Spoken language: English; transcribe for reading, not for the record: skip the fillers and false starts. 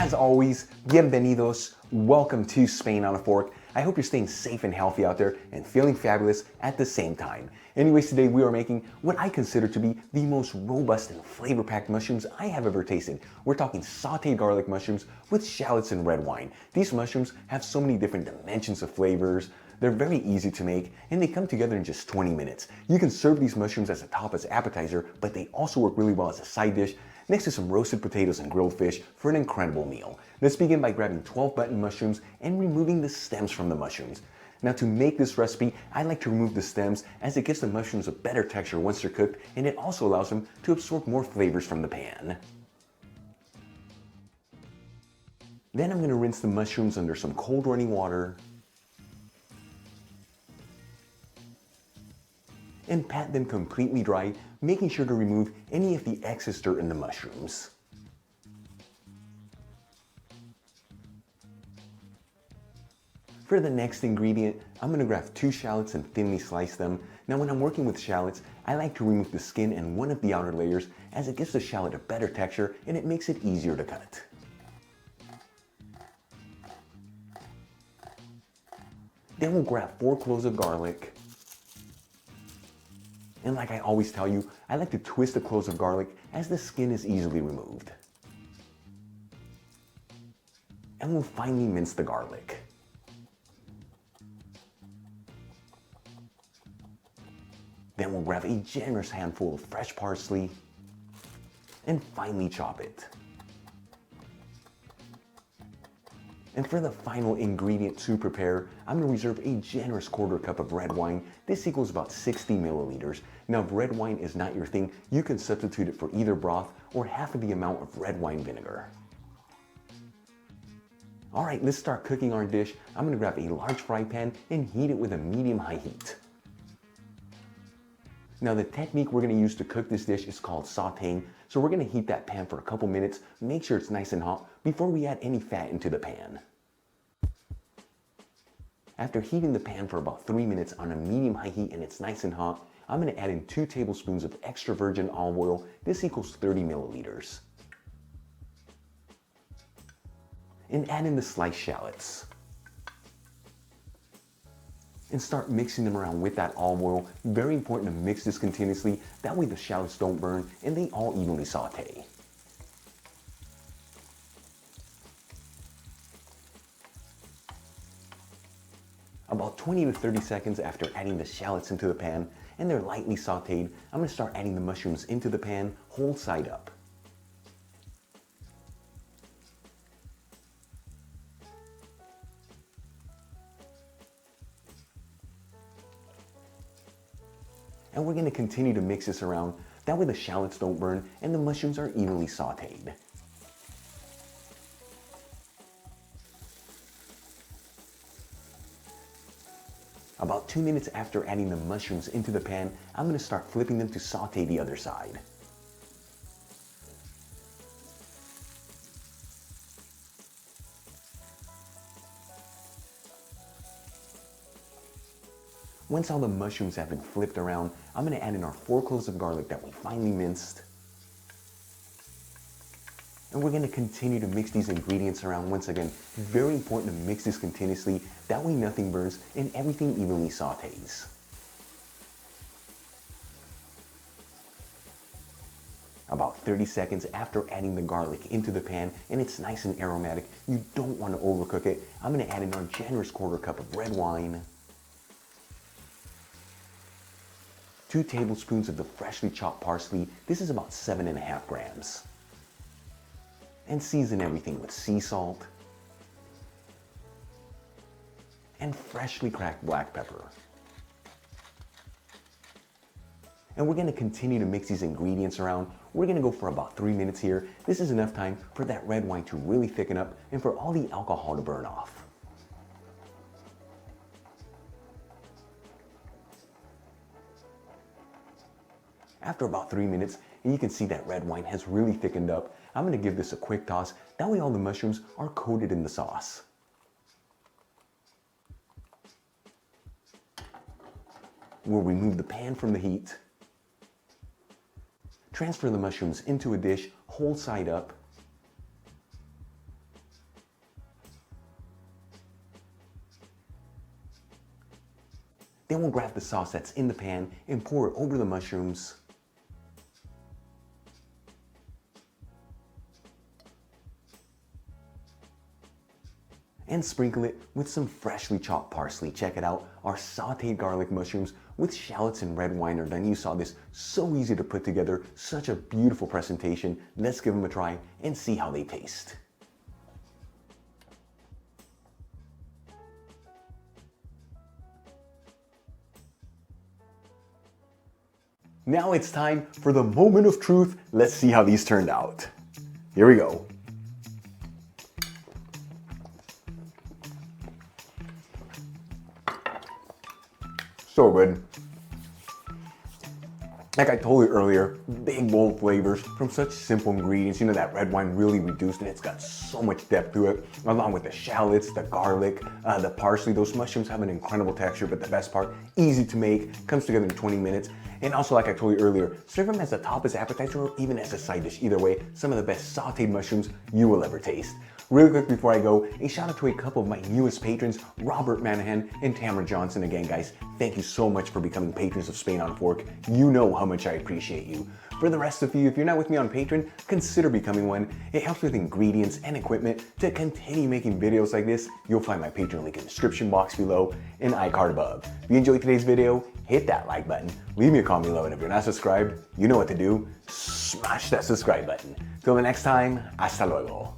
As always, bienvenidos, welcome to Spain on a Fork. I hope you're staying safe and healthy out there and feeling fabulous at the same time. Anyways, today we are making what I consider to be the most robust and flavor-packed mushrooms I have ever tasted. We're talking sauteed garlic mushrooms with shallots and red wine. These mushrooms have so many different dimensions of flavors. They're very easy to make, and they come together in just 20 minutes. You can serve these mushrooms as a top as appetizer, but they also work really well as a side dish, next to some roasted potatoes and grilled fish for an incredible meal. Let's begin by grabbing 12 button mushrooms and removing the stems from the mushrooms. Now to make this recipe, I like to remove the stems as it gives the mushrooms a better texture once they're cooked, and it also allows them to absorb more flavors from the pan. Then I'm going to rinse the mushrooms under some cold running water and pat them completely dry, making sure to remove any of the excess dirt in the mushrooms. For the next ingredient, I'm going to grab 2 shallots and thinly slice them. Now when I'm working with shallots, I like to remove the skin and one of the outer layers as it gives the shallot a better texture and it makes it easier to cut. Then we'll grab 4 cloves of garlic. And like I always tell you, I like to twist the cloves of garlic as the skin is easily removed. And we'll finely mince the garlic. Then we'll grab a generous handful of fresh parsley and finely chop it. And for the final ingredient to prepare, I'm going to reserve a generous 1/4 cup of red wine. This equals about 60 milliliters. Now if red wine is not your thing, you can substitute it for either broth or half of the amount of red wine vinegar. Alright, let's start cooking our dish. I'm going to grab a large fry pan and heat it with a medium-high heat. Now the technique we're going to use to cook this dish is called sautéing. So we're going to heat that pan for a couple minutes, make sure it's nice and hot before we add any fat into the pan. After heating the pan for about 3 minutes on a medium-high heat and it's nice and hot, I'm going to add in 2 tablespoons of extra virgin olive oil. This equals 30 milliliters. And add in the sliced shallots. And start mixing them around with that olive oil. Very important to mix this continuously, that way the shallots don't burn and they all evenly saute. About 20 to 30 seconds after adding the shallots into the pan and they're lightly sauteed, I'm going to start adding the mushrooms into the pan, whole side up. And we're going to continue to mix this around, that way the shallots don't burn and the mushrooms are evenly sauteed. About 2 minutes after adding the mushrooms into the pan, I'm going to start flipping them to saute the other side. Once all the mushrooms have been flipped around, I'm going to add in our 4 cloves of garlic that we finely minced. And we're going to continue to mix these ingredients around once again. Very important to mix this continuously, that way nothing burns and everything evenly sautés. About 30 seconds after adding the garlic into the pan and it's nice and aromatic, you don't want to overcook it, I'm going to add in our generous 1/4 cup of red wine, 2 tablespoons of the freshly chopped parsley. This is about 7.5 grams. And season everything with sea salt and freshly cracked black pepper. And we're going to continue to mix these ingredients around. We're going to go for about 3 minutes here. This is enough time for that red wine to really thicken up and for all the alcohol to burn off. After about 3 minutes, and you can see that red wine has really thickened up, I'm going to give this a quick toss. That way all the mushrooms are coated in the sauce. We'll remove the pan from the heat. Transfer the mushrooms into a dish, whole side up. Then we'll grab the sauce that's in the pan and pour it over the mushrooms. And sprinkle it with some freshly chopped parsley. Check it out, our sauteed garlic mushrooms with shallots and red wine are done. You saw this, so easy to put together, such a beautiful presentation. Let's give them a try and see how they taste. Now it's time for the moment of truth. Let's see how these turned out. Here we go. So good. Like I told you earlier, big bold flavors from such simple ingredients. You know, that red wine really reduced and it's got so much depth to it, along with the shallots, the garlic, the parsley. Those mushrooms have an incredible texture, but the best part, easy to make, comes together in 20 minutes. And also, like I told you earlier, serve them as a tapas appetizer or even as a side dish. Either way, some of the best sauteed mushrooms you will ever taste. Really quick before I go, a shout out to a couple of my newest patrons, Robert Manahan and Tamara Johnson. Again, guys, thank you so much for becoming patrons of Spain on a Fork. You know how much I appreciate you. For the rest of you, if you're not with me on Patreon, consider becoming one. It helps with ingredients and equipment to continue making videos like this. You'll find my Patreon link in the description box below and iCard above. If you enjoyed today's video, hit that like button, leave me a comment below, and if you're not subscribed, you know what to do. Smash that subscribe button. Till the next time, hasta luego.